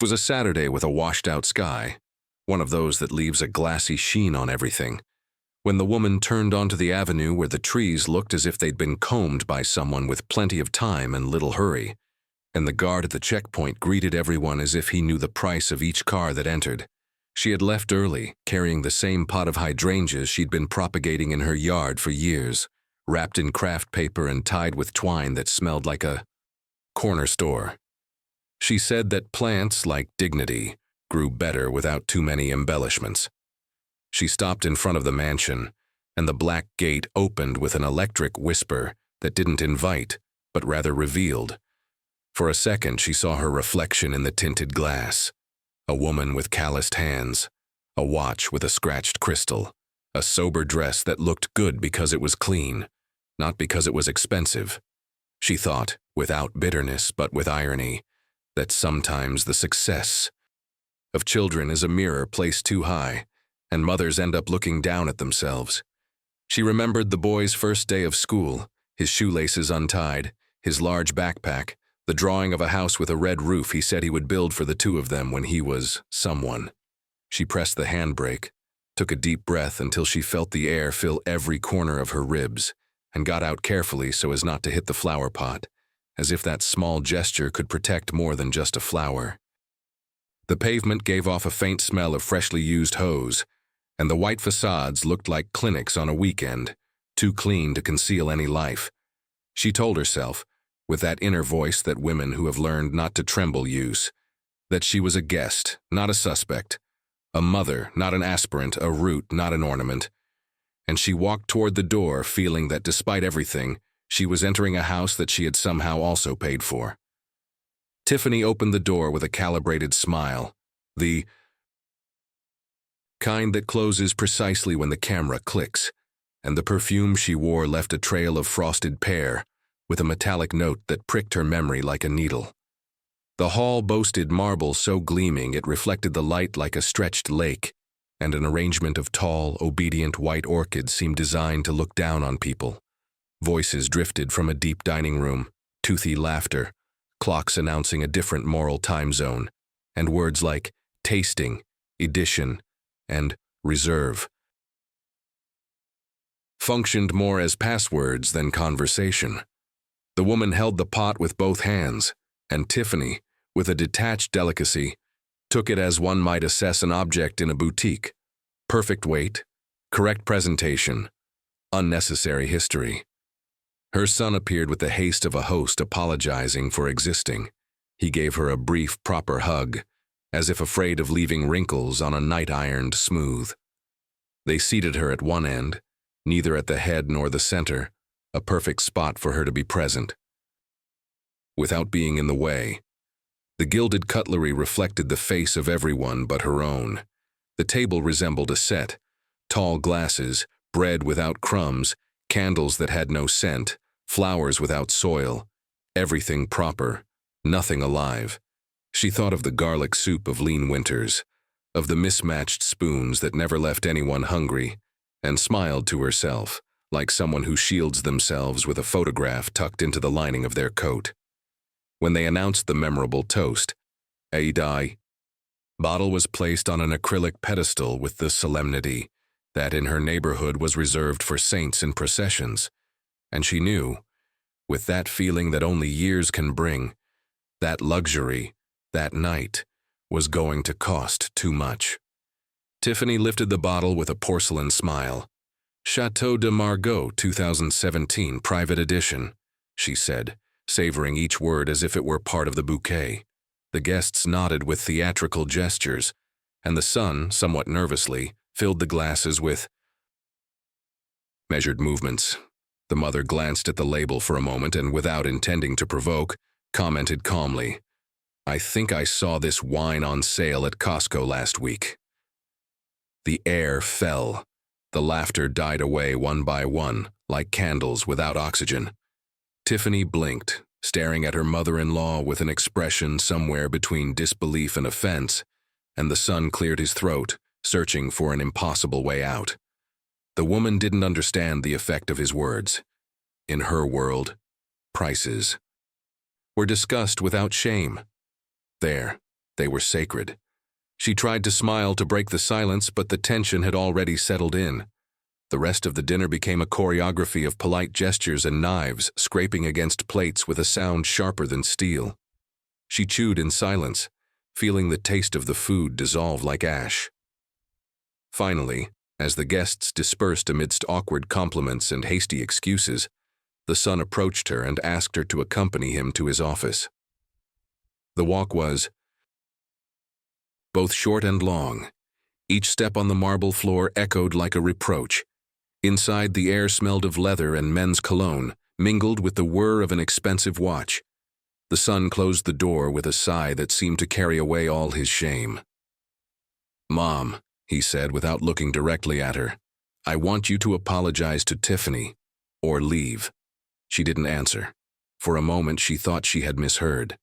It was a Saturday with a washed-out sky, one of those that leaves a glassy sheen on everything, when the woman turned onto the avenue where the trees looked as if they'd been combed by someone with plenty of time and little hurry, and the guard at the checkpoint greeted everyone as if he knew the price of each car that entered. She had left early, carrying the same pot of hydrangeas she'd been propagating in her yard for years, wrapped in craft paper and tied with twine that smelled like a corner store. She said that plants, like dignity, grew better without too many embellishments. She stopped in front of the mansion, and the black gate opened with an electric whisper that didn't invite, but rather revealed. For a second, she saw her reflection in the tinted glass. A woman with calloused hands, a watch with a scratched crystal, a sober dress that looked good because it was clean, not because it was expensive. She thought, without bitterness but with irony, that sometimes the success of children is a mirror placed too high, and mothers end up looking down at themselves. She remembered the boy's first day of school, his shoelaces untied, his large backpack, the drawing of a house with a red roof he said he would build for the two of them when he was someone. She pressed the handbrake, took a deep breath until she felt the air fill every corner of her ribs, and got out carefully so as not to hit the flower pot, as if that small gesture could protect more than just a flower. The pavement gave off a faint smell of freshly used hose, and the white facades looked like clinics on a weekend, too clean to conceal any life. She told herself, with that inner voice that women who have learned not to tremble use, that she was a guest, not a suspect, a mother, not an aspirant, a root, not an ornament. And she walked toward the door, feeling that despite everything, she was entering a house that she had somehow also paid for. Tiffany opened the door with a calibrated smile, the kind that closes precisely when the camera clicks, and the perfume she wore left a trail of frosted pear, with a metallic note that pricked her memory like a needle. The hall boasted marble so gleaming it reflected the light like a stretched lake, and an arrangement of tall, obedient white orchids seemed designed to look down on people. Voices drifted from a deep dining room, toothy laughter, clocks announcing a different moral time zone, and words like tasting, edition, and reserve functioned more as passwords than conversation. The woman held the pot with both hands, and Tiffany, with a detached delicacy, took it as one might assess an object in a boutique. Perfect weight, correct presentation, unnecessary history. Her son appeared with the haste of a host apologizing for existing. He gave her a brief, proper hug, as if afraid of leaving wrinkles on a night ironed smooth. They seated her at one end, neither at the head nor the center, a perfect spot for her to be present, without being in the way. The gilded cutlery reflected the face of everyone but her own. The table resembled a set, tall glasses, bread without crumbs, candles that had no scent, flowers without soil, everything proper, nothing alive. She thought of the garlic soup of lean winters, of the mismatched spoons that never left anyone hungry, and smiled to herself, like someone who shields themselves with a photograph tucked into the lining of their coat. When they announced the memorable toast, a bottle was placed on an acrylic pedestal with the solemnity that in her neighborhood was reserved for saints in processions, and she knew, with that feeling that only years can bring, that luxury, that night, was going to cost too much. Tiffany lifted the bottle with a porcelain smile. Chateau de Margaux 2017 Private Edition, she said, savoring each word as if it were part of the bouquet. The guests nodded with theatrical gestures, and the son, somewhat nervously, filled the glasses with measured movements. The mother glanced at the label for a moment and, without intending to provoke, commented calmly, "I think I saw this wine on sale at Costco last week." The air fell. The laughter died away one by one, like candles without oxygen. Tiffany blinked, staring at her mother-in-law with an expression somewhere between disbelief and offense, and the son cleared his throat, searching for an impossible way out. The woman didn't understand the effect of his words. In her world, prices were discussed without shame. There, They were sacred. She tried to smile to break the silence, but the tension had already settled in. The rest of the dinner became a choreography of polite gestures and knives scraping against plates with a sound sharper than steel. She chewed in silence, feeling the taste of the food dissolve like ash. Finally, as the guests dispersed amidst awkward compliments and hasty excuses, the son approached her and asked her to accompany him to his office. The walk was both short and long. Each step on the marble floor echoed like a reproach. Inside, the air smelled of leather and men's cologne, mingled with the whir of an expensive watch. The son closed the door with a sigh that seemed to carry away all his shame. "Mom," he said without looking directly at her, "I want you to apologize to Tiffany, or leave." She didn't answer. For a moment she thought she had misheard.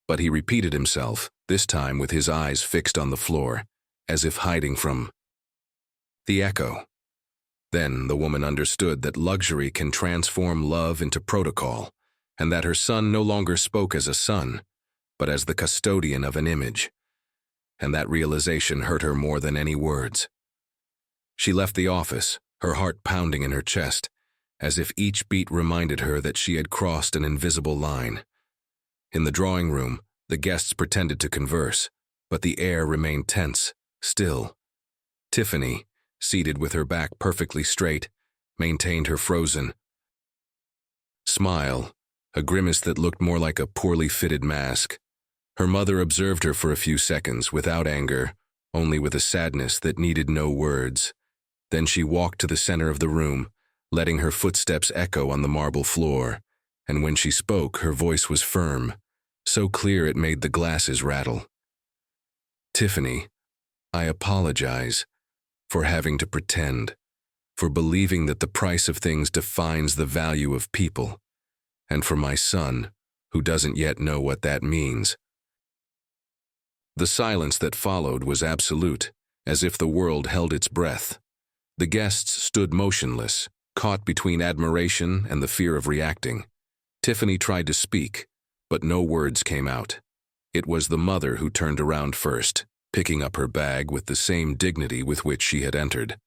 But he repeated himself, this time with his eyes fixed on the floor, as if hiding from the echo. Then the woman understood that luxury can transform love into protocol, and that her son no longer spoke as a son, but as the custodian of an image. And that realization hurt her more than any words. She left the office, her heart pounding in her chest, as if each beat reminded her that she had crossed an invisible line. In the drawing room, the guests pretended to converse, but the air remained tense, still. Tiffany, seated with her back perfectly straight, maintained her frozen smile, a grimace that looked more like a poorly fitted mask. Her mother observed her for a few seconds, without anger, only with a sadness that needed no words. Then she walked to the center of the room, letting her footsteps echo on the marble floor, and when she spoke, her voice was firm, so clear it made the glasses rattle. "Tiffany, I apologize for having to pretend, for believing that the price of things defines the value of people, and for my son, who doesn't yet know what that means." The silence that followed was absolute, as if the world held its breath. The guests stood motionless, caught between admiration and the fear of reacting. Tiffany tried to speak, but no words came out. It was the mother who turned around first, picking up her bag with the same dignity with which she had entered.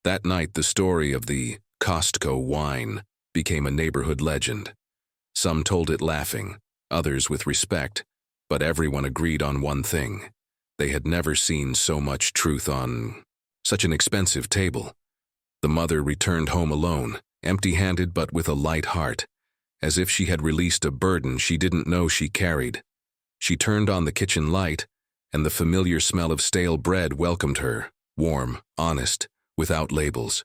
That night, the story of the Costco wine became a neighborhood legend. Some told it laughing, others with respect, but everyone agreed on one thing. They had never seen so much truth on such an expensive table. The mother returned home alone, empty-handed but with a light heart, as if she had released a burden she didn't know she carried. She turned on the kitchen light, and the familiar smell of stale bread welcomed her, warm, honest, without labels.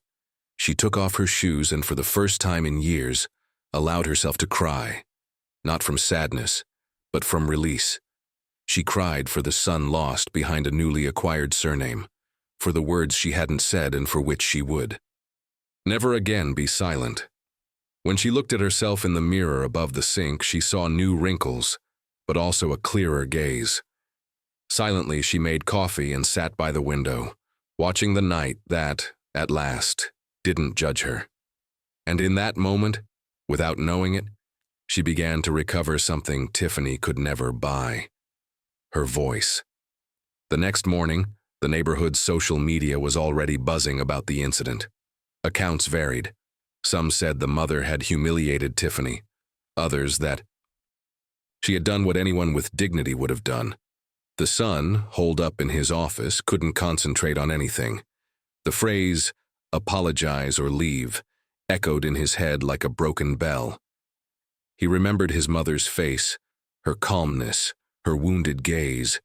She took off her shoes and for the first time in years, allowed herself to cry, not from sadness, but from release. She cried for the son lost behind a newly acquired surname, for the words she hadn't said and for which she would never again be silent. When she looked at herself in the mirror above the sink, she saw new wrinkles, but also a clearer gaze. Silently, she made coffee and sat by the window, watching the night that, at last, didn't judge her. And in that moment, without knowing it, she began to recover something Tiffany could never buy: her voice. The next morning, the neighborhood's social media was already buzzing about the incident. Accounts varied. Some said the mother had humiliated Tiffany, others that she had done what anyone with dignity would have done. The son, holed up in his office, couldn't concentrate on anything. The phrase, "apologize or leave," echoed in his head like a broken bell. He remembered his mother's face, her calmness, her wounded gaze,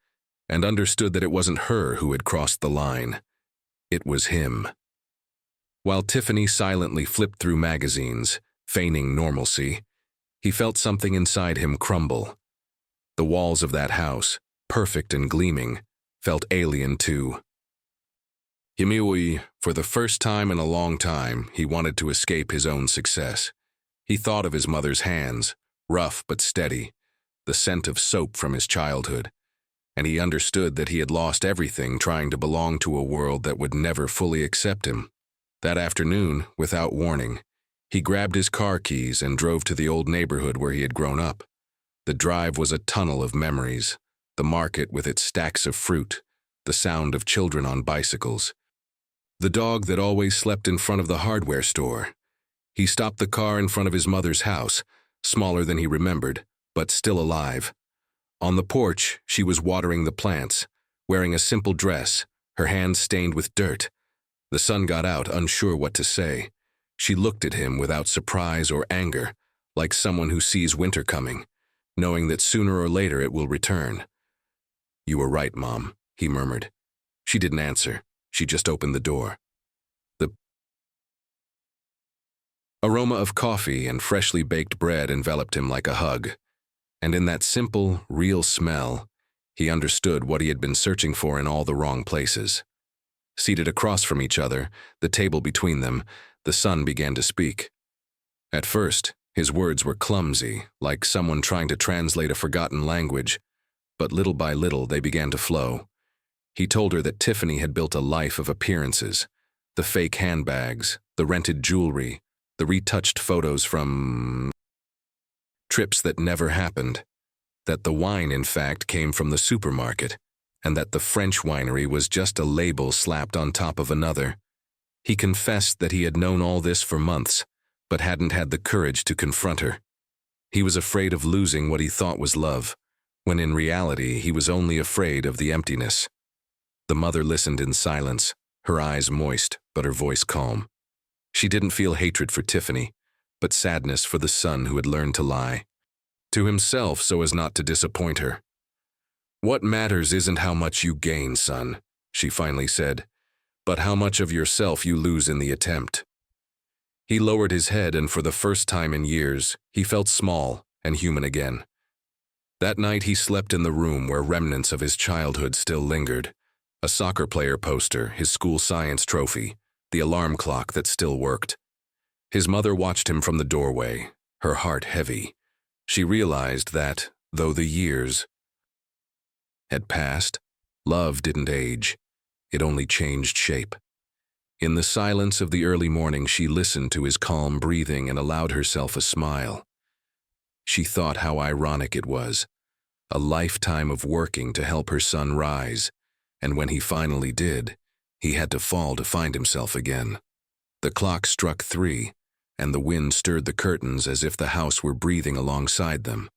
and understood that it wasn't her who had crossed the line. It was him. While Tiffany silently flipped through magazines, feigning normalcy, he felt something inside him crumble. The walls of that house, perfect and gleaming, felt alien too. Humiliate, for the first time in a long time, he wanted to escape his own success. He thought of his mother's hands, rough but steady, the scent of soap from his childhood, and he understood that he had lost everything trying to belong to a world that would never fully accept him. That afternoon, without warning, he grabbed his car keys and drove to the old neighborhood where he had grown up. The drive was a tunnel of memories, the market with its stacks of fruit, the sound of children on bicycles. The dog that always slept in front of the hardware store. He stopped the car in front of his mother's house, smaller than he remembered, but still alive. On the porch, she was watering the plants, wearing a simple dress, her hands stained with dirt. The son got out, unsure what to say. She looked at him without surprise or anger, like someone who sees winter coming, knowing that sooner or later it will return. "You were right, Mom," he murmured. She didn't answer. She just opened the door. The aroma of coffee and freshly baked bread enveloped him like a hug. And in that simple, real smell, he understood what he had been searching for in all the wrong places. Seated across from each other, the table between them, the son began to speak. At first, his words were clumsy, like someone trying to translate a forgotten language, but little by little they began to flow. He told her that Tiffany had built a life of appearances, the fake handbags, the rented jewelry, the retouched photos from trips that never happened, that the wine, in fact, came from the supermarket, and that the French winery was just a label slapped on top of another. He confessed that he had known all this for months, but hadn't had the courage to confront her. He was afraid of losing what he thought was love, when in reality he was only afraid of the emptiness. The mother listened in silence, her eyes moist, but her voice calm. She didn't feel hatred for Tiffany, but sadness for the son who had learned to lie to himself so as not to disappoint her. "What matters isn't how much you gain, son," she finally said, "but how much of yourself you lose in the attempt." He lowered his head, and for the first time in years, he felt small and human again. That night he slept in the room where remnants of his childhood still lingered. A soccer player poster, his school science trophy, the alarm clock that still worked. His mother watched him from the doorway, her heart heavy. She realized that, though the years had passed, love didn't age. It only changed shape. In the silence of the early morning, she listened to his calm breathing and allowed herself a smile. She thought how ironic it was, a lifetime of working to help her son rise, and when he finally did, he had to fall to find himself again. The clock struck 3, and the wind stirred the curtains as if the house were breathing alongside them.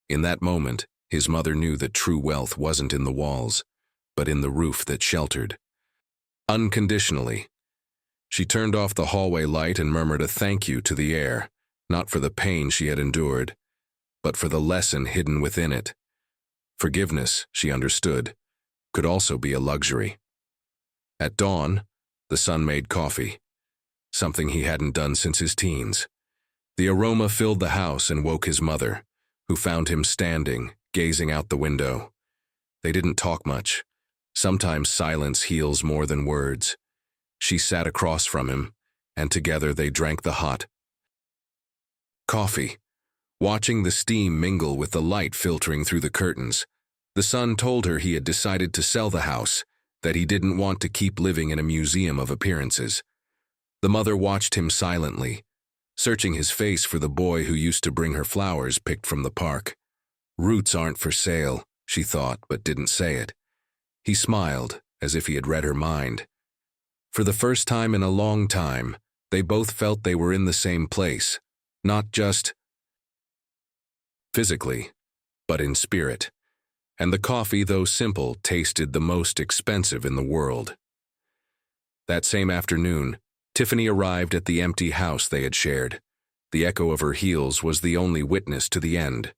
In that moment, his mother knew that true wealth wasn't in the walls, but in the roof that sheltered. Unconditionally. She turned off the hallway light and murmured a thank you to the air, not for the pain she had endured, but for the lesson hidden within it. Forgiveness, she understood, could also be a luxury. At dawn, the son made coffee, something he hadn't done since his teens. The aroma filled the house and woke his mother, who found him standing, gazing out the window. They didn't talk much. Sometimes silence heals more than words. She sat across from him, and together they drank the hot coffee, watching the steam mingle with the light filtering through the curtains. The son told her he had decided to sell the house, that he didn't want to keep living in a museum of appearances. The mother watched him silently, searching his face for the boy who used to bring her flowers picked from the park. Roots aren't for sale, she thought, but didn't say it. He smiled, as if he had read her mind. For the first time in a long time, they both felt they were in the same place, not just physically, but in spirit. And the coffee, though simple, tasted the most expensive in the world. That same afternoon, Tiffany arrived at the empty house they had shared. The echo of her heels was the only witness to the end.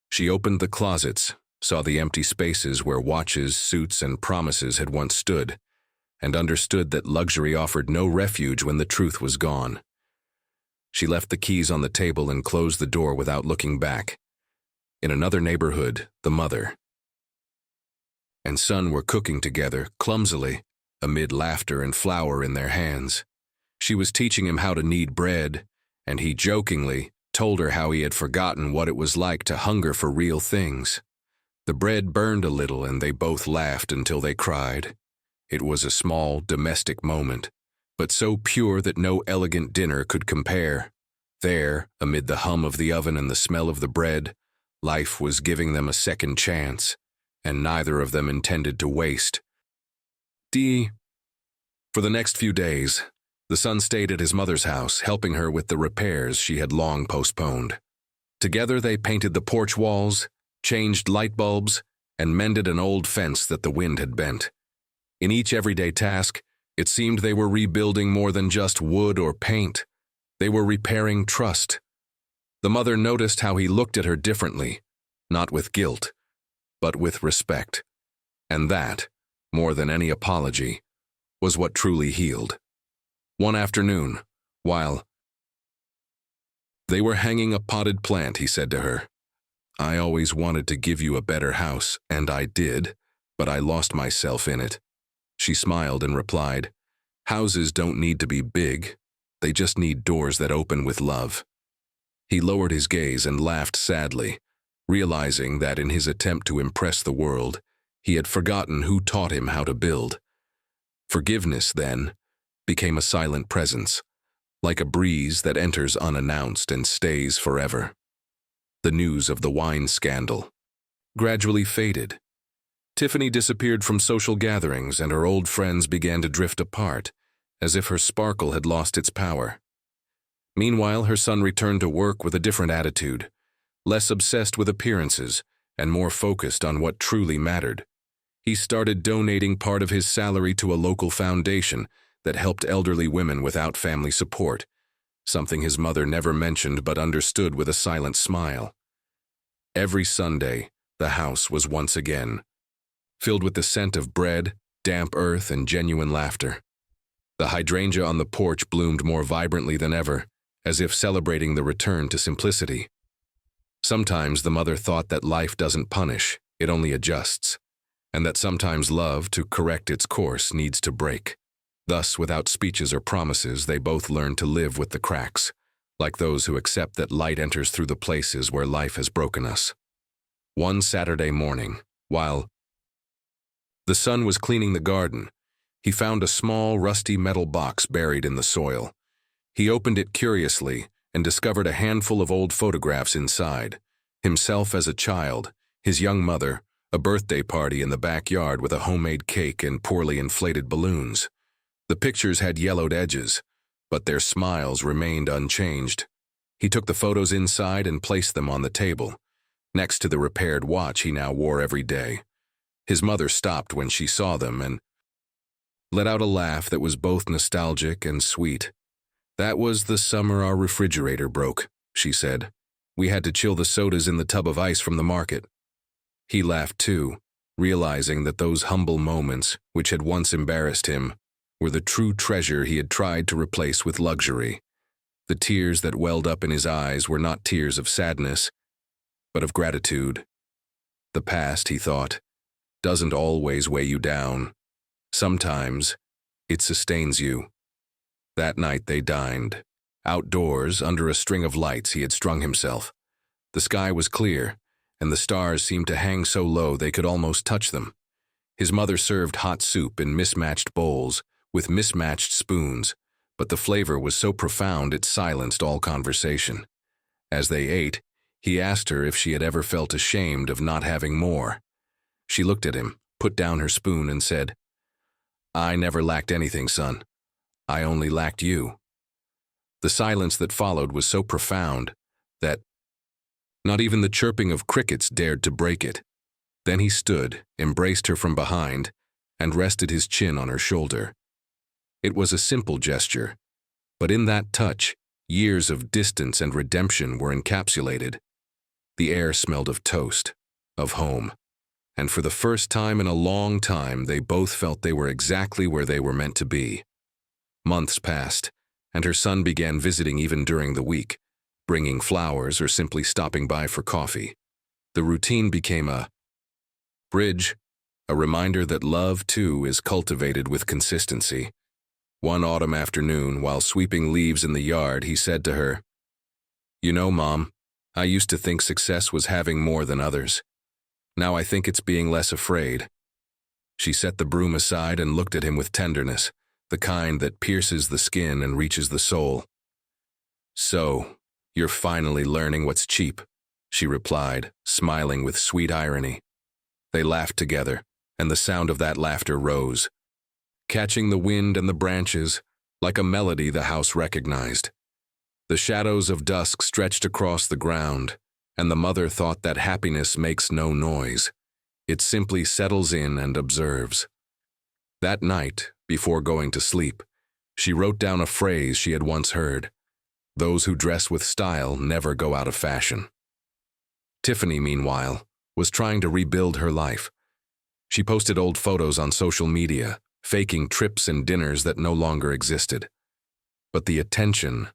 She opened the closets, saw the empty spaces where watches, suits, and promises had once stood, and understood that luxury offered no refuge when the truth was gone. She left the keys on the table and closed the door without looking back. In another neighborhood, the mother and son were cooking together, clumsily, amid laughter and flour in their hands. She was teaching him how to knead bread, and he jokingly told her how he had forgotten what it was like to hunger for real things. The bread burned a little, and they both laughed until they cried. It was a small, domestic moment, but so pure that no elegant dinner could compare. There, amid the hum of the oven and the smell of the bread, life was giving them a second chance. and neither of them intended to waste. For the next few days, the son stayed at his mother's house, helping her with the repairs she had long postponed. Together they painted the porch walls, changed light bulbs, and mended an old fence that the wind had bent. In each everyday task, it seemed they were rebuilding more than just wood or paint. They were repairing trust. The mother noticed how he looked at her differently, not with guilt, but with respect. And that, more than any apology, was what truly healed. One afternoon, while they were hanging a potted plant, he said to her, "I always wanted to give you a better house, and I did, but I lost myself in it." She smiled and replied, "Houses don't need to be big. They just need doors that open with love." He lowered his gaze and laughed sadly, realizing that in his attempt to impress the world, he had forgotten who taught him how to build. Forgiveness, then, became a silent presence, like a breeze that enters unannounced and stays forever. The news of the wine scandal gradually faded. Tiffany disappeared from social gatherings, and her old friends began to drift apart, as if her sparkle had lost its power. Meanwhile, her son returned to work with a different attitude, less obsessed with appearances and more focused on what truly mattered. He started donating part of his salary to a local foundation that helped elderly women without family support, something his mother never mentioned but understood with a silent smile. Every Sunday, the house was once again filled with the scent of bread, damp earth, and genuine laughter. The hydrangea on the porch bloomed more vibrantly than ever, as if celebrating the return to simplicity. Sometimes the mother thought that life doesn't punish, it only adjusts, and that sometimes love, to correct its course, needs to break. Thus, without speeches or promises, they both learned to live with the cracks, like those who accept that light enters through the places where life has broken us. One Saturday morning, while the son was cleaning the garden, he found a small, rusty metal box buried in the soil. He opened it curiously and discovered a handful of old photographs inside. Himself as a child, his young mother, a birthday party in the backyard with a homemade cake and poorly inflated balloons. The pictures had yellowed edges, but their smiles remained unchanged. He took the photos inside and placed them on the table, next to the repaired watch he now wore every day. His mother stopped when she saw them and let out a laugh that was both nostalgic and sweet. "That was the summer our refrigerator broke," she said. "We had to chill the sodas in the tub of ice from the market." He laughed too, realizing that those humble moments, which had once embarrassed him, were the true treasure he had tried to replace with luxury. The tears that welled up in his eyes were not tears of sadness, but of gratitude. The past, he thought, doesn't always weigh you down. Sometimes it sustains you. That night they dined. Outdoors, under a string of lights he had strung himself. The sky was clear, and the stars seemed to hang so low they could almost touch them. His mother served hot soup in mismatched bowls, with mismatched spoons, but the flavor was so profound it silenced all conversation. As they ate, he asked her if she had ever felt ashamed of not having more. She looked at him, put down her spoon, and said, "I never lacked anything, son. I only lacked you." The silence that followed was so profound that not even the chirping of crickets dared to break it. Then he stood, embraced her from behind, and rested his chin on her shoulder. It was a simple gesture, but in that touch, years of distance and redemption were encapsulated. The air smelled of toast, of home, and for the first time in a long time they both felt they were exactly where they were meant to be. Months passed, and her son began visiting even during the week, bringing flowers or simply stopping by for coffee. The routine became a bridge, a reminder that love, too, is cultivated with consistency. One autumn afternoon, while sweeping leaves in the yard, he said to her, "You know, Mom, I used to think success was having more than others. Now I think it's being less afraid." She set the broom aside and looked at him with tenderness, the kind that pierces the skin and reaches the soul. "So, you're finally learning what's cheap," she replied, smiling with sweet irony. They laughed together, and the sound of that laughter rose, catching the wind and the branches like a melody the house recognized. The shadows of dusk stretched across the ground, and the mother thought that happiness makes no noise. It simply settles in and observes. That night, before going to sleep, she wrote down a phrase she had once heard: "Those who dress with style never go out of fashion." Tiffany, meanwhile, was trying to rebuild her life. She posted old photos on social media, faking trips and dinners that no longer existed. But the attention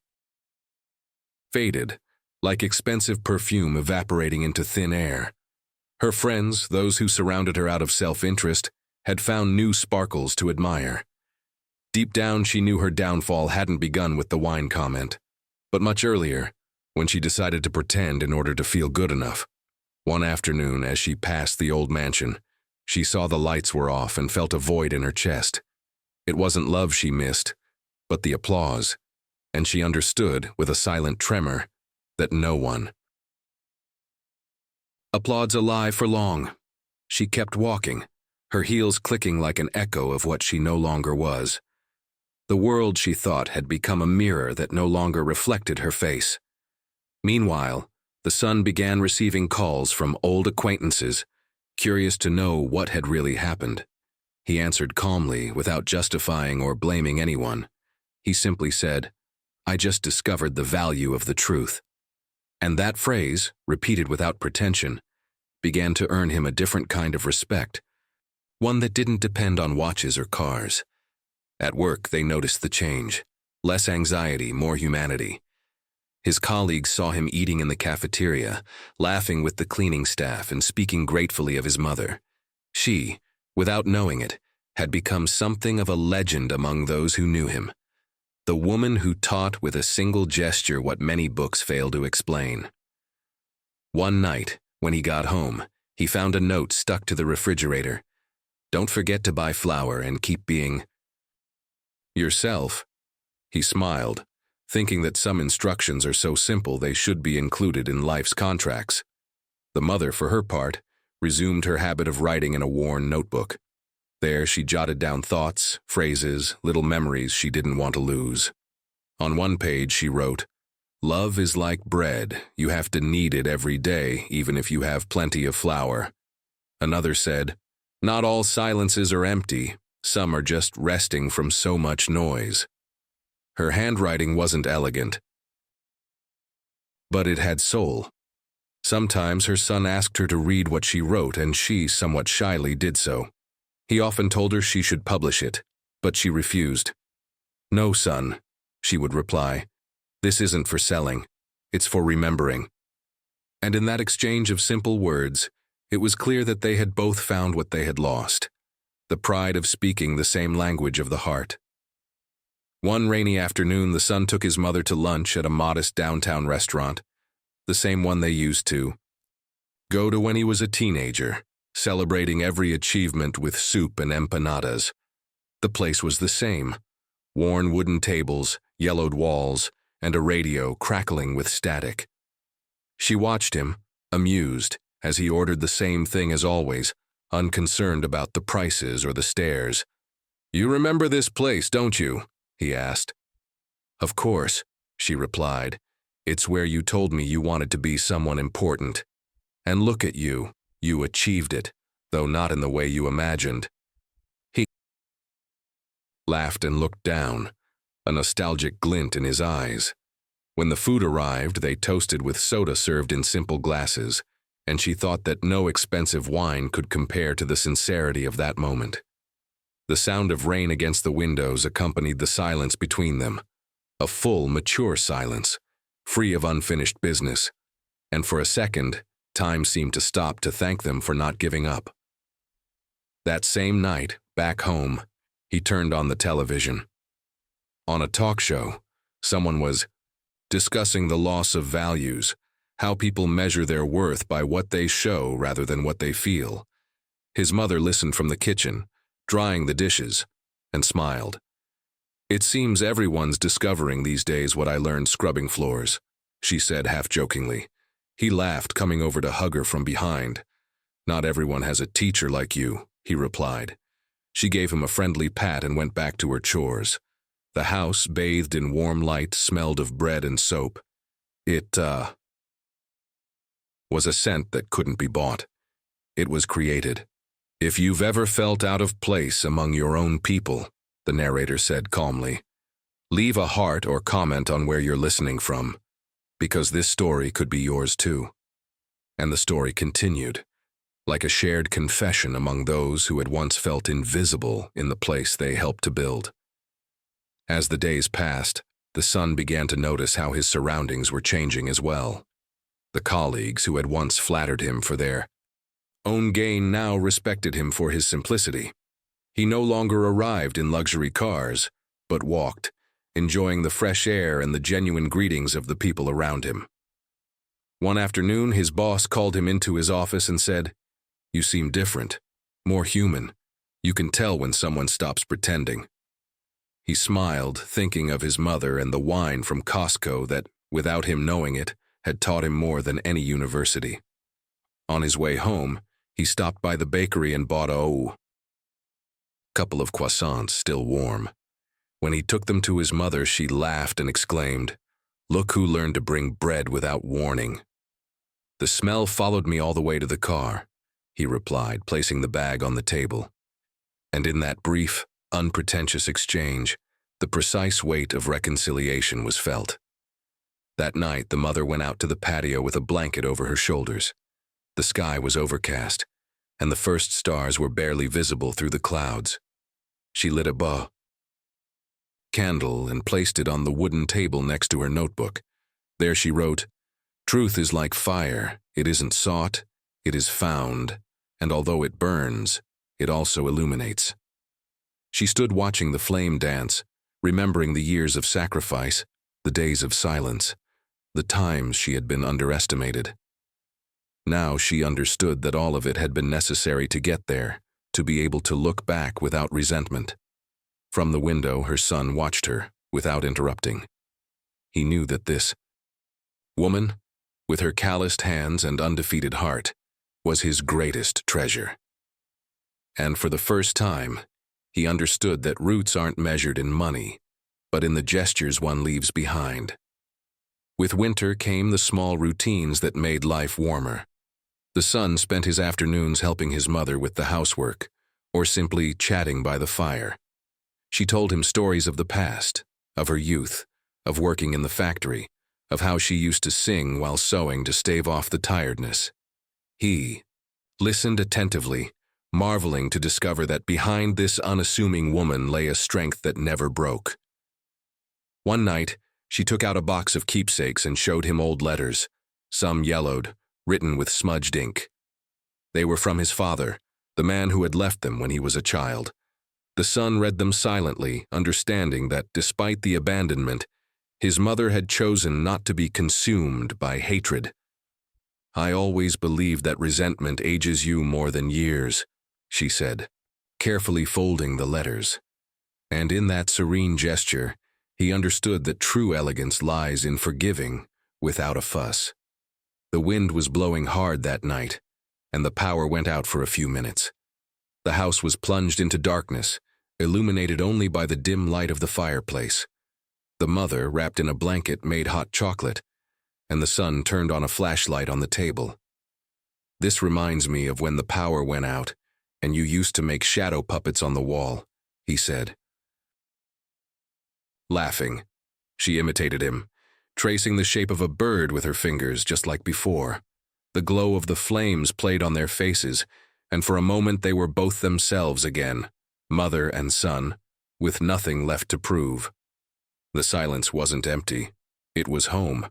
faded, like expensive perfume evaporating into thin air. Her friends, those who surrounded her out of self-interest, had found new sparkles to admire. Deep down, she knew her downfall hadn't begun with the wine comment, but much earlier, when she decided to pretend in order to feel good enough. One afternoon, as she passed the old mansion, she saw the lights were off and felt a void in her chest. It wasn't love she missed, but the applause, and she understood, with a silent tremor, that no one applauds a lie for long. She kept walking, her heels clicking like an echo of what she no longer was. The world, she thought, had become a mirror that no longer reflected her face. Meanwhile, the son began receiving calls from old acquaintances, curious to know what had really happened. He answered calmly, without justifying or blaming anyone. He simply said, "I just discovered the value of the truth." And that phrase, repeated without pretension, began to earn him a different kind of respect, one that didn't depend on watches or cars. At work, they noticed the change. Less anxiety, more humanity. His colleagues saw him eating in the cafeteria, laughing with the cleaning staff and speaking gratefully of his mother. She, without knowing it, had become something of a legend among those who knew him. The woman who taught with a single gesture what many books fail to explain. One night, when he got home, he found a note stuck to the refrigerator. "Don't forget to buy flour and keep being yourself." He smiled, thinking that some instructions are so simple they should be included in life's contracts. The mother, for her part, resumed her habit of writing in a worn notebook. There she jotted down thoughts, phrases, little memories she didn't want to lose. On one page she wrote, "Love is like bread. You have to knead it every day, even if you have plenty of flour." Another said, "Not all silences are empty. Some are just resting from so much noise." Her handwriting wasn't elegant, but it had soul. Sometimes her son asked her to read what she wrote, and she, somewhat shyly, did so. He often told her she should publish it, but she refused. "No, son," she would reply. "This isn't for selling. It's for remembering." And in that exchange of simple words, it was clear that they had both found what they had lost: the pride of speaking the same language of the heart. One rainy afternoon, the son took his mother to lunch at a modest downtown restaurant, the same one they used to go to when he was a teenager, celebrating every achievement with soup and empanadas. The place was the same: worn wooden tables, yellowed walls, and a radio crackling with static. She watched him, amused, as he ordered the same thing as always, unconcerned about the prices or the stares. "You remember this place, don't you?" he asked. "Of course," she replied. "It's where you told me you wanted to be someone important. And look at you, you achieved it, though not in the way you imagined." He laughed and looked down, a nostalgic glint in his eyes. When the food arrived, they toasted with soda served in simple glasses, and she thought that no expensive wine could compare to the sincerity of that moment. The sound of rain against the windows accompanied the silence between them, a full, mature silence, free of unfinished business, and for a second, time seemed to stop to thank them for not giving up. That same night, back home, he turned on the television. On a talk show, someone was discussing the loss of values, how people measure their worth by what they show rather than what they feel. His mother listened from the kitchen, drying the dishes, and smiled. "It seems everyone's discovering these days what I learned scrubbing floors," she said half-jokingly. He laughed, coming over to hug her from behind. Not everyone has a teacher like you, he replied. She gave him a friendly pat and went back to her chores. The house, bathed in warm light, smelled of bread and soap. It, was a scent that couldn't be bought. It was created. If you've ever felt out of place among your own people, the narrator said calmly, leave a heart or comment on where you're listening from, because this story could be yours too. And the story continued, like a shared confession among those who had once felt invisible in the place they helped to build. As the days passed, the son began to notice how his surroundings were changing as well. The colleagues who had once flattered him for their own gain now respected him for his simplicity. He no longer arrived in luxury cars, but walked, enjoying the fresh air and the genuine greetings of the people around him. One afternoon, his boss called him into his office and said, "You seem different, more human. You can tell when someone stops pretending." He smiled, thinking of his mother and the wine from Costco that, without him knowing it, had taught him more than any university. On his way home, he stopped by the bakery and bought a couple of croissants still warm. When he took them to his mother, she laughed and exclaimed, "Look who learned to bring bread without warning." "The smell followed me all the way to the car," he replied, placing the bag on the table. And in that brief, unpretentious exchange, the precise weight of reconciliation was felt. That night, the mother went out to the patio with a blanket over her shoulders. The sky was overcast, and the first stars were barely visible through the clouds. She lit a candle and placed it on the wooden table next to her notebook. There she wrote, "Truth is like fire. It isn't sought, it is found, and although it burns, it also illuminates." She stood watching the flame dance, remembering the years of sacrifice, the days of silence, the times she had been underestimated. Now she understood that all of it had been necessary to get there, to be able to look back without resentment. From the window, her son watched her, without interrupting. He knew that this woman, with her calloused hands and undefeated heart, was his greatest treasure. And for the first time, he understood that roots aren't measured in money, but in the gestures one leaves behind. With winter came the small routines that made life warmer. The son spent his afternoons helping his mother with the housework, or simply chatting by the fire. She told him stories of the past, of her youth, of working in the factory, of how she used to sing while sewing to stave off the tiredness. He listened attentively, marveling to discover that behind this unassuming woman lay a strength that never broke. One night, she took out a box of keepsakes and showed him old letters, some yellowed, written with smudged ink. They were from his father, the man who had left them when he was a child. The son read them silently, understanding that despite the abandonment, his mother had chosen not to be consumed by hatred. "I always believed that resentment ages you more than years," she said, carefully folding the letters. And in that serene gesture, he understood that true elegance lies in forgiving without a fuss. The wind was blowing hard that night, and the power went out for a few minutes. The house was plunged into darkness, illuminated only by the dim light of the fireplace. The mother, wrapped in a blanket, made hot chocolate, and the son turned on a flashlight on the table. "This reminds me of when the power went out, and you used to make shadow puppets on the wall," he said. Laughing, she imitated him, tracing the shape of a bird with her fingers just like before. The glow of the flames played on their faces, and for a moment they were both themselves again, mother and son, with nothing left to prove. The silence wasn't empty. It was home.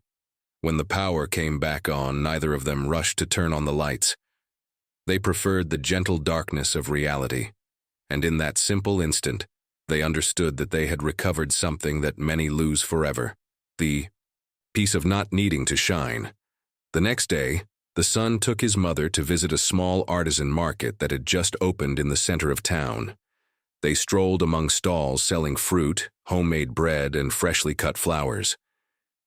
When the power came back on, neither of them rushed to turn on the lights. They preferred the gentle darkness of reality, and in that simple instant, they understood that they had recovered something that many lose forever, the peace of not needing to shine. The next day, the son took his mother to visit a small artisan market that had just opened in the center of town. They strolled among stalls selling fruit, homemade bread, and freshly cut flowers.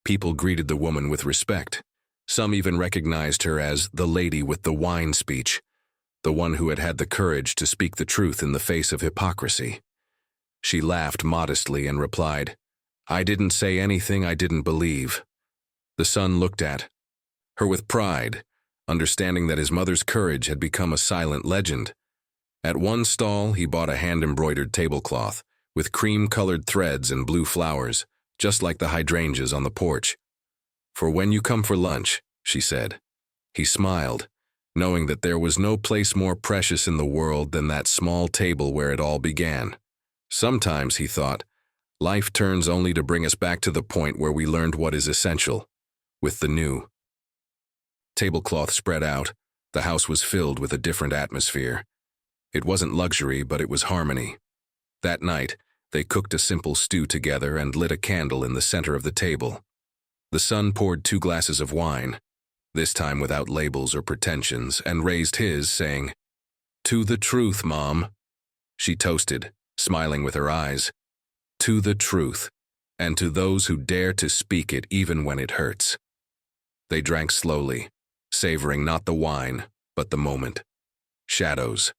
People greeted the woman with respect. Some even recognized her as the lady with the wine speech. the one who had had the courage to speak the truth in the face of hypocrisy. She laughed modestly and replied, "I didn't say anything I didn't believe." The son looked at her with pride, understanding that his mother's courage had become a silent legend. At one stall, he bought a hand-embroidered tablecloth with cream-colored threads and blue flowers, just like the hydrangeas on the porch. "For when you come for lunch," she said. He smiled, knowing that there was no place more precious in the world than that small table where it all began. Sometimes, he thought, life turns only to bring us back to the point where we learned what is essential. With the new tablecloth spread out, the house was filled with a different atmosphere. It wasn't luxury, but it was harmony. That night, they cooked a simple stew together and lit a candle in the center of the table. The son poured 2 glasses of wine, this time without labels or pretensions, and raised his, saying, "To the truth, Mom." She toasted, smiling with her eyes. "To the truth, and to those who dare to speak it even when it hurts." They drank slowly, savoring not the wine, but the moment. Shadows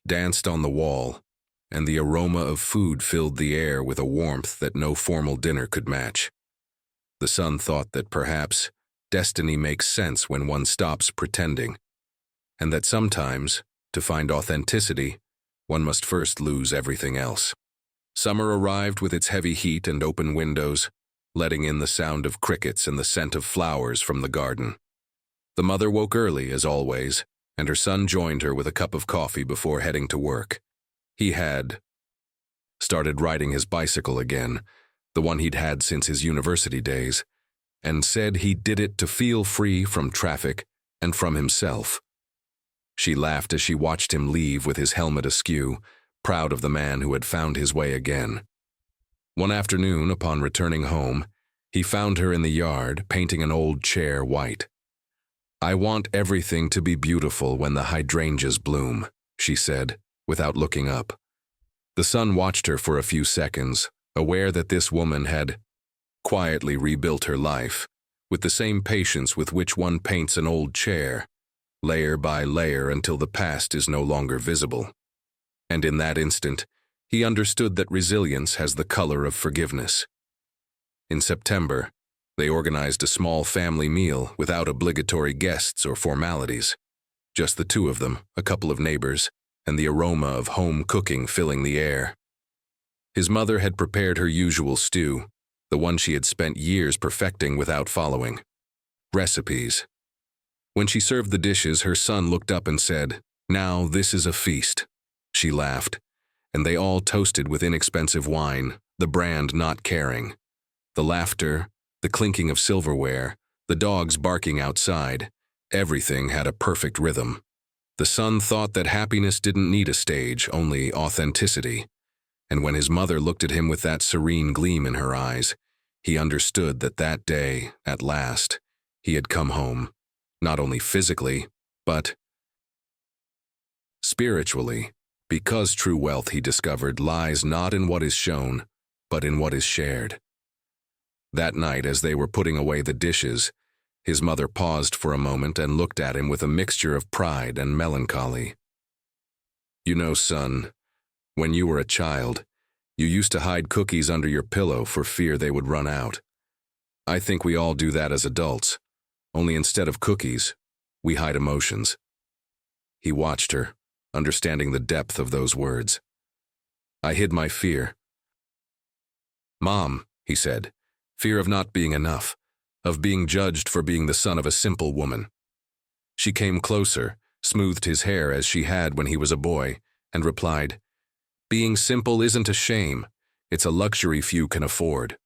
danced on the wall, and the aroma of food filled the air with a warmth that no formal dinner could match. The son thought that perhaps destiny makes sense when one stops pretending, and that sometimes, to find authenticity, one must first lose everything else. Summer arrived with its heavy heat and open windows, letting in the sound of crickets and the scent of flowers from the garden. The mother woke early, as always, and her son joined her with a cup of coffee before heading to work. He had started riding his bicycle again, the one he'd had since his university days, and said he did it to feel free from traffic and from himself. She laughed as she watched him leave with his helmet askew, proud of the man who had found his way again. One afternoon, upon returning home, he found her in the yard, painting an old chair white. "I want everything to be beautiful when the hydrangeas bloom," she said, without looking up. The son watched her for a few seconds, aware that this woman had quietly rebuilt her life, with the same patience with which one paints an old chair, layer by layer until the past is no longer visible. And in that instant, he understood that resilience has the color of forgiveness. In September, they organized a small family meal without obligatory guests or formalities. Just the two of them, a couple of neighbors, and the aroma of home cooking filling the air. His mother had prepared her usual stew, the one she had spent years perfecting without following recipes. When she served the dishes, her son looked up and said, "Now this is a feast." She laughed, and they all toasted with inexpensive wine, the brand not caring. The laughter, the clinking of silverware, the dogs barking outside, everything had a perfect rhythm. The son thought that happiness didn't need a stage, only authenticity. And when his mother looked at him with that serene gleam in her eyes, he understood that that day, at last, he had come home, not only physically, but spiritually, because true wealth, he discovered, lies not in what is shown, but in what is shared. That night, as they were putting away the dishes, his mother paused for a moment and looked at him with a mixture of pride and melancholy. "You know, son, when you were a child, you used to hide cookies under your pillow for fear they would run out. I think we all do that as adults, only instead of cookies, we hide emotions." He watched her, understanding the depth of those words. "I hid my fear." "Mom," he said, "fear of not being enough, of being judged for being the son of a simple woman." She came closer, smoothed his hair as she had when he was a boy, and replied, "Being simple isn't a shame, it's a luxury few can afford."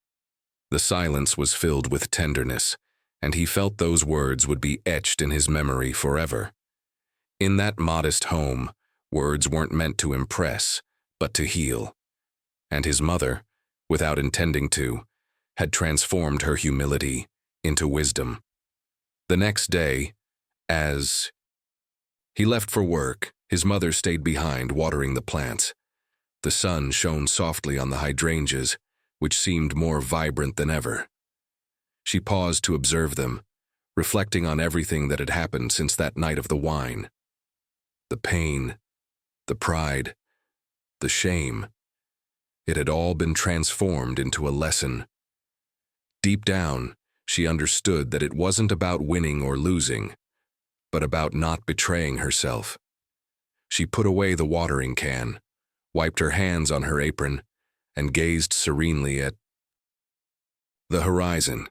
The silence was filled with tenderness, and he felt those words would be etched in his memory forever. In that modest home, words weren't meant to impress, but to heal. And his mother, without intending to, had transformed her humility into wisdom. The next day, as he left for work, his mother stayed behind watering the plants. The sun shone softly on the hydrangeas, which seemed more vibrant than ever. She paused to observe them, reflecting on everything that had happened since that night of the wine. the pain, the pride, the shame. It had all been transformed into a lesson. Deep down, she understood that it wasn't about winning or losing, but about not betraying herself. She put away the watering can, wiped her hands on her apron, and gazed serenely at the horizon.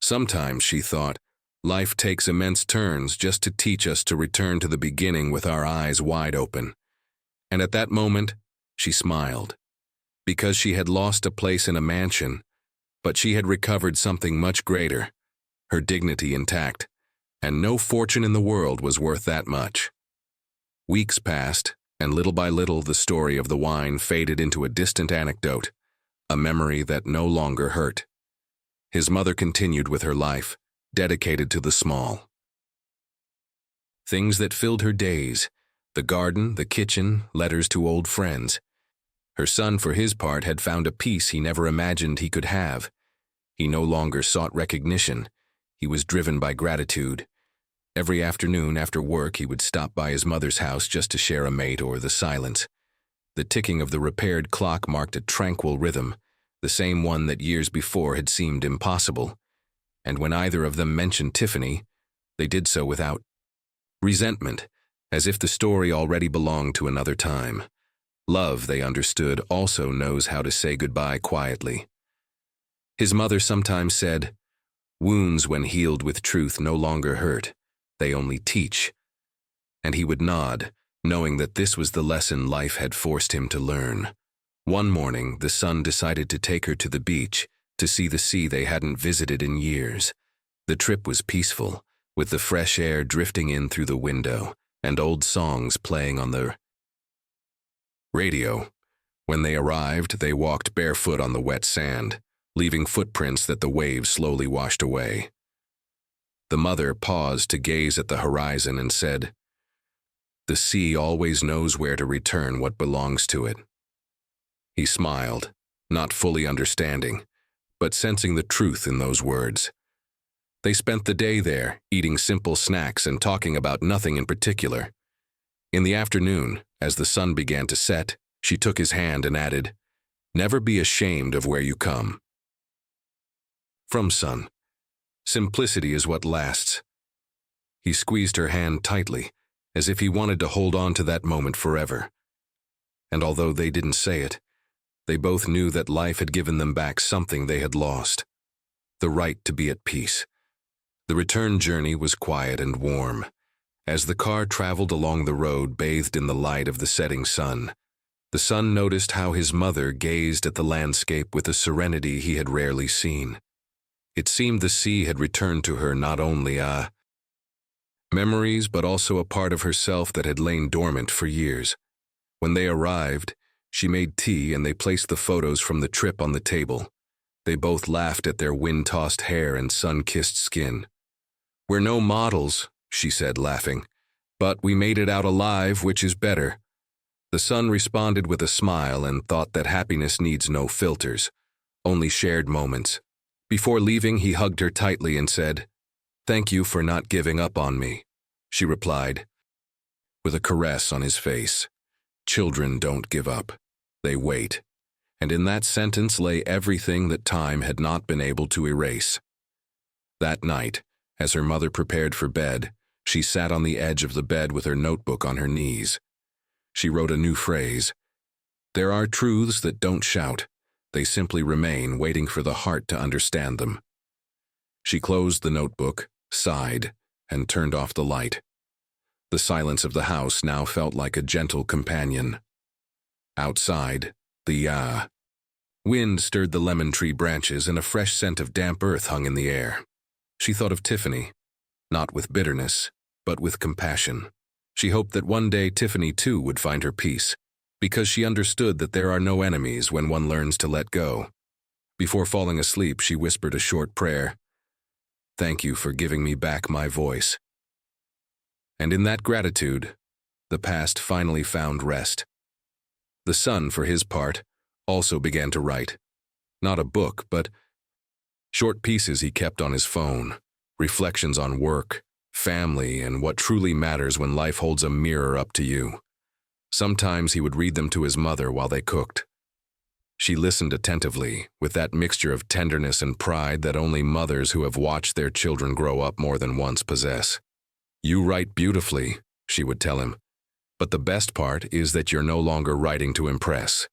Sometimes, she thought, life takes immense turns just to teach us to return to the beginning with our eyes wide open. And at that moment, she smiled. Because she had lost a place in a mansion, but she had recovered something much greater, her dignity intact, and no fortune in the world was worth that much. Weeks passed, and little by little the story of the wine faded into a distant anecdote, a memory that no longer hurt. His mother continued with her life, dedicated to the small things that filled her days: the garden, the kitchen, letters to old friends. Her son, for his part, had found a peace he never imagined he could have. He no longer sought recognition. He was driven by gratitude. Every afternoon after work, he would stop by his mother's house just to share a mate or the silence. The ticking of the repaired clock marked a tranquil rhythm, the same one that years before had seemed impossible. And when either of them mentioned Tiffany, they did so without resentment, as if the story already belonged to another time. Love, they understood, also knows how to say goodbye quietly. His mother sometimes said, "Wounds, when healed with truth, no longer hurt. They only teach." And he would nod, knowing that this was the lesson life had forced him to learn. One morning, the son decided to take her to the beach, to see the sea they hadn't visited in years. The trip was peaceful, with the fresh air drifting in through the window, and old songs playing on the radio. When they arrived, they walked barefoot on the wet sand, leaving footprints that the waves slowly washed away. The mother paused to gaze at the horizon and said, "The sea always knows where to return what belongs to it." He smiled, not fully understanding, but sensing the truth in those words. They spent the day there, eating simple snacks and talking about nothing in particular. In the afternoon, as the sun began to set, she took his hand and added, "Never be ashamed of where you come from, son. Simplicity is what lasts." He squeezed her hand tightly, as if he wanted to hold on to that moment forever. And although they didn't say it, they both knew that life had given them back something they had lost: the right to be at peace. The return journey was quiet and warm. As the car traveled along the road bathed in the light of the setting sun, the son noticed how his mother gazed at the landscape with a serenity he had rarely seen. It seemed the sea had returned to her not only memories, but also a part of herself that had lain dormant for years. When they arrived, she made tea and they placed the photos from the trip on the table. They both laughed at their wind-tossed hair and sun-kissed skin. "We're no models," she said, laughing, "but we made it out alive, which is better." The son responded with a smile and thought that happiness needs no filters, only shared moments. Before leaving, he hugged her tightly and said, "Thank you for not giving up on me," she replied, with a caress on his face. Children don't give up. They wait. And in that sentence lay everything that time had not been able to erase. That night, as her mother prepared for bed, she sat on the edge of the bed with her notebook on her knees. She wrote a new phrase: "There are truths that don't shout. They simply remain, waiting for the heart to understand them." She closed the notebook, sighed, and turned off the light. The silence of the house now felt like a gentle companion. Outside, the wind stirred the lemon tree branches and a fresh scent of damp earth hung in the air. She thought of Tiffany, not with bitterness, but with compassion. She hoped that one day Tiffany too would find her peace, because she understood that there are no enemies when one learns to let go. Before falling asleep, she whispered a short prayer: "Thank you for giving me back my voice." And in that gratitude, the past finally found rest. The son, for his part, also began to write. Not a book, but short pieces he kept on his phone, reflections on work, family, and what truly matters when life holds a mirror up to you. Sometimes he would read them to his mother while they cooked. She listened attentively, with that mixture of tenderness and pride that only mothers who have watched their children grow up more than once possess. "You write beautifully," she would tell him, "but the best part is that you're no longer writing to impress."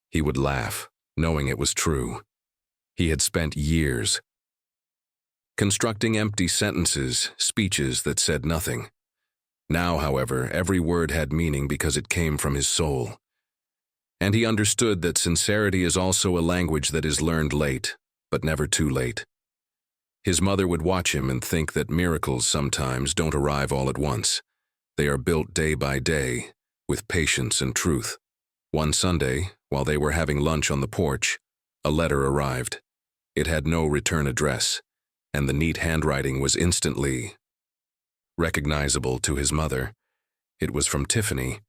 He would laugh, knowing it was true. He had spent years constructing empty sentences, speeches that said nothing. Now, however, every word had meaning because it came from his soul. And he understood that sincerity is also a language that is learned late, but never too late. His mother would watch him and think that miracles sometimes don't arrive all at once. They are built day by day, with patience and truth. One Sunday, while they were having lunch on the porch, a letter arrived. It had no return address, and the neat handwriting was instantly recognizable to his mother. It was from Tiffany.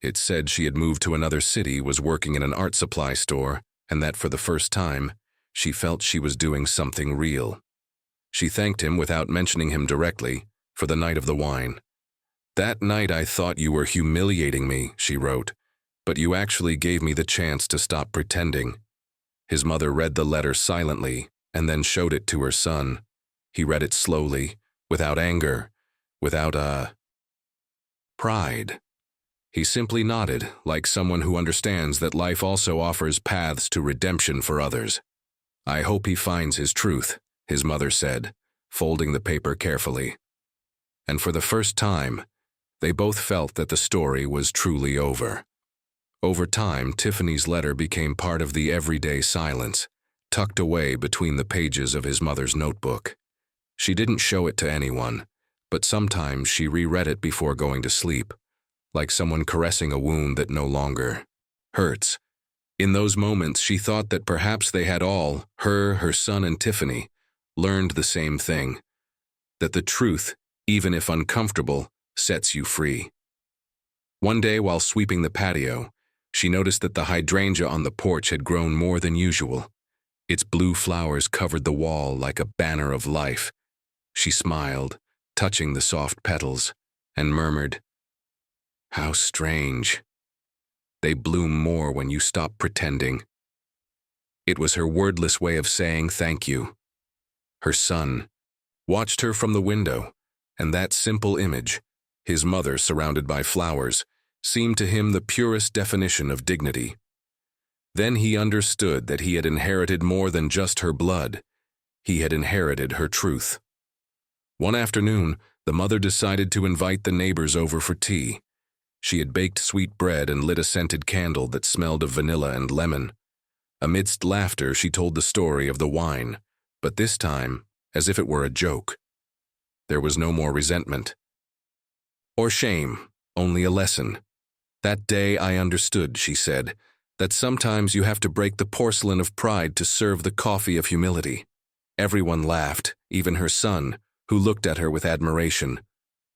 It said she had moved to another city, was working in an art supply store, and that for the first time, she felt she was doing something real. She thanked him without mentioning him directly for the night of the wine. "That night I thought you were humiliating me," she wrote, "but you actually gave me the chance to stop pretending." His mother read the letter silently and then showed it to her son. He read it slowly, without anger, without pride. He simply nodded, like someone who understands that life also offers paths to redemption for others. "I hope he finds his truth," his mother said, folding the paper carefully. And for the first time, they both felt that the story was truly over. Over time, Tiffany's letter became part of the everyday silence, tucked away between the pages of his mother's notebook. She didn't show it to anyone, but sometimes she reread it before going to sleep, like someone caressing a wound that no longer hurts. In those moments, she thought that perhaps they had all, her son, and Tiffany, learned the same thing, that the truth, even if uncomfortable, sets you free. One day, while sweeping the patio, she noticed that the hydrangea on the porch had grown more than usual. Its blue flowers covered the wall like a banner of life. She smiled, touching the soft petals, and murmured, "How strange. They bloom more when you stop pretending." It was her wordless way of saying thank you. Her son watched her from the window, and that simple image, his mother surrounded by flowers, seemed to him the purest definition of dignity. Then he understood that he had inherited more than just her blood. He had inherited her truth. One afternoon, the mother decided to invite the neighbors over for tea. She had baked sweet bread and lit a scented candle that smelled of vanilla and lemon. Amidst laughter, she told the story of the wine, but this time, as if it were a joke. There was no more resentment or shame, only a lesson. "That day I understood," she said, "that sometimes you have to break the porcelain of pride to serve the coffee of humility." Everyone laughed, even her son, who looked at her with admiration.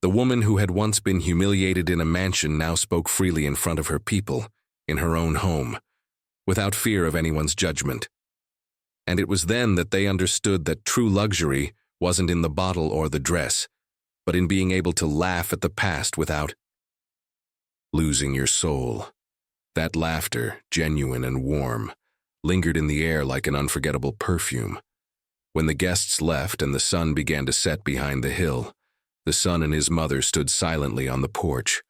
The woman who had once been humiliated in a mansion now spoke freely in front of her people, in her own home, without fear of anyone's judgment. And it was then that they understood that true luxury wasn't in the bottle or the dress, but in being able to laugh at the past without losing your soul. That laughter, genuine and warm, lingered in the air like an unforgettable perfume. When the guests left and the sun began to set behind the hill, the son and his mother stood silently on the porch,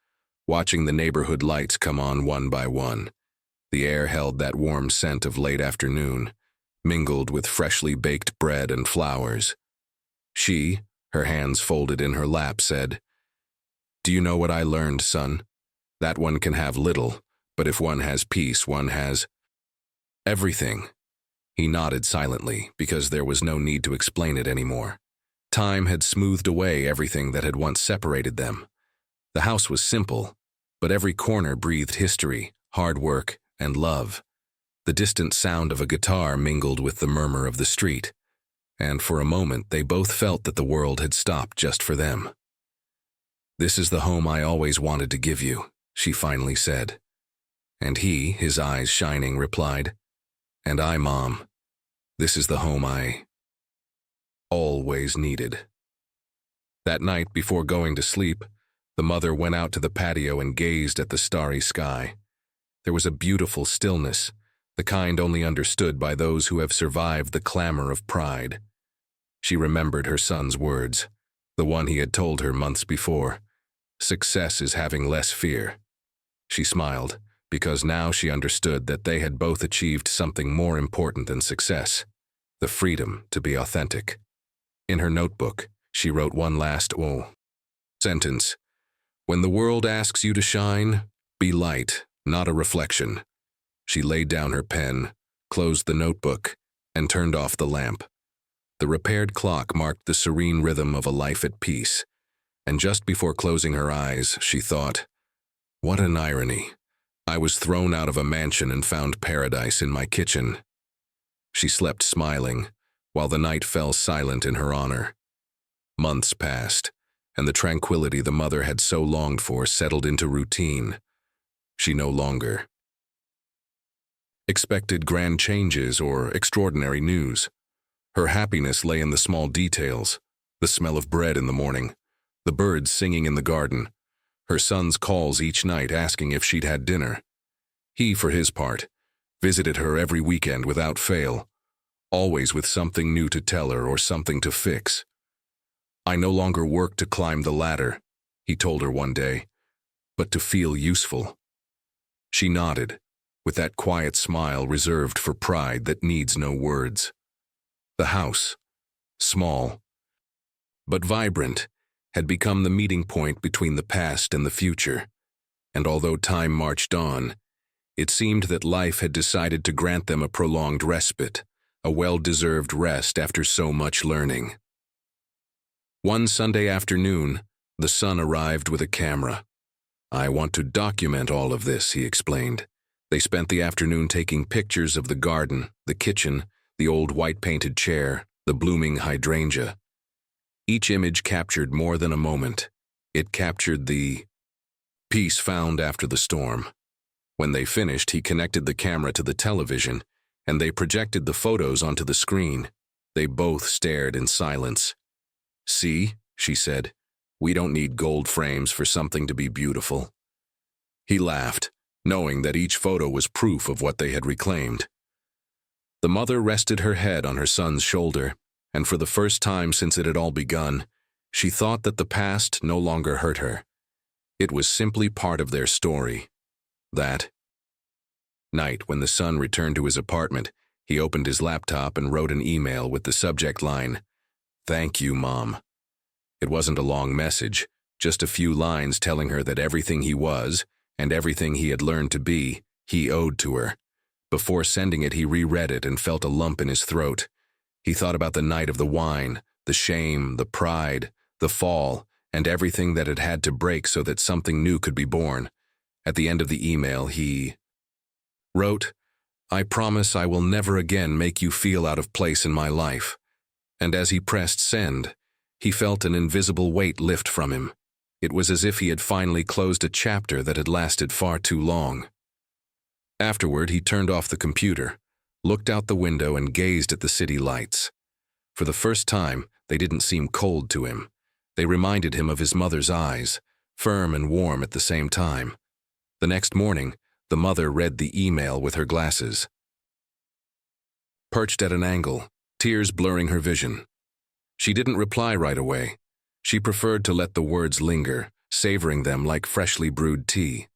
watching the neighborhood lights come on one by one. The air held that warm scent of late afternoon, mingled with freshly baked bread and flowers. She, her hands folded in her lap, said, "Do you know what I learned, son? That one can have little, but if one has peace, one has everything." He nodded silently, because there was no need to explain it anymore. Time had smoothed away everything that had once separated them. The house was simple, but every corner breathed history, hard work, and love. The distant sound of a guitar mingled with the murmur of the street, and for a moment they both felt that the world had stopped just for them. "This is the home I always wanted to give you," she finally said. And he, his eyes shining, replied, "And I, Mom, this is the home I always needed." That night, before going to sleep, the mother went out to the patio and gazed at the starry sky. There was a beautiful stillness, the kind only understood by those who have survived the clamor of pride. She remembered her son's words, the one he had told her months before. Success is having less fear. She smiled, because now she understood that they had both achieved something more important than success, the freedom to be authentic. In her notebook, she wrote one last sentence. When the world asks you to shine, be light, not a reflection. She laid down her pen, closed the notebook, and turned off the lamp. The repaired clock marked the serene rhythm of a life at peace, and just before closing her eyes, she thought, what an irony. I was thrown out of a mansion and found paradise in my kitchen. She slept smiling, while the night fell silent in her honor. Months passed, and the tranquility the mother had so longed for settled into routine. She no longer expected grand changes or extraordinary news. Her happiness lay in the small details, the smell of bread in the morning, the birds singing in the garden, her son's calls each night asking if she'd had dinner. He, for his part, visited her every weekend without fail, always with something new to tell her or something to fix. I no longer work to climb the ladder, he told her one day, but to feel useful. She nodded, with that quiet smile reserved for pride that needs no words. The house, small but vibrant, had become the meeting point between the past and the future, and although time marched on, it seemed that life had decided to grant them a prolonged respite, a well-deserved rest after so much learning. One Sunday afternoon, the son arrived with a camera. I want to document all of this, he explained. They spent the afternoon taking pictures of the garden, the kitchen, the old white-painted chair, the blooming hydrangea. Each image captured more than a moment. It captured the peace found after the storm. When they finished, he connected the camera to the television, and they projected the photos onto the screen. They both stared in silence. See, she said, we don't need gold frames for something to be beautiful. He laughed, knowing that each photo was proof of what they had reclaimed. The mother rested her head on her son's shoulder, and for the first time since it had all begun, she thought that the past no longer hurt her. It was simply part of their story. That night, when the son returned to his apartment, he opened his laptop and wrote an email with the subject line, "Thank you, Mom." It wasn't a long message, just a few lines telling her that everything he was, and everything he had learned to be, he owed to her. Before sending it, he reread it and felt a lump in his throat. He thought about the night of the wine, the shame, the pride, the fall, and everything that had had to break so that something new could be born. At the end of the email, he wrote, "I promise I will never again make you feel out of place in my life." And as he pressed send, he felt an invisible weight lift from him. It was as if he had finally closed a chapter that had lasted far too long. Afterward, he turned off the computer, looked out the window and gazed at the city lights. For the first time, they didn't seem cold to him. They reminded him of his mother's eyes, firm and warm at the same time. The next morning, the mother read the email with her glasses. Perched at an angle, tears blurring her vision. She didn't reply right away. She preferred to let the words linger, savoring them like freshly brewed tea.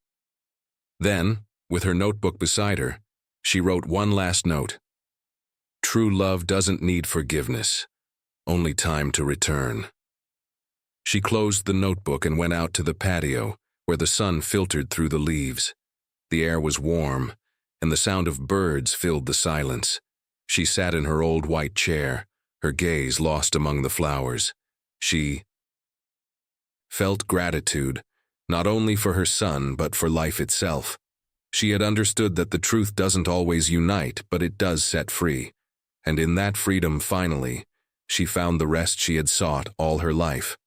Then, with her notebook beside her, she wrote one last note. True love doesn't need forgiveness, only time to return. She closed the notebook and went out to the patio, where the sun filtered through the leaves. The air was warm, and the sound of birds filled the silence. She sat in her old white chair, her gaze lost among the flowers. She felt gratitude, not only for her son, but for life itself. She had understood that the truth doesn't always unite, but it does set free. And in that freedom, finally, she found the rest she had sought all her life.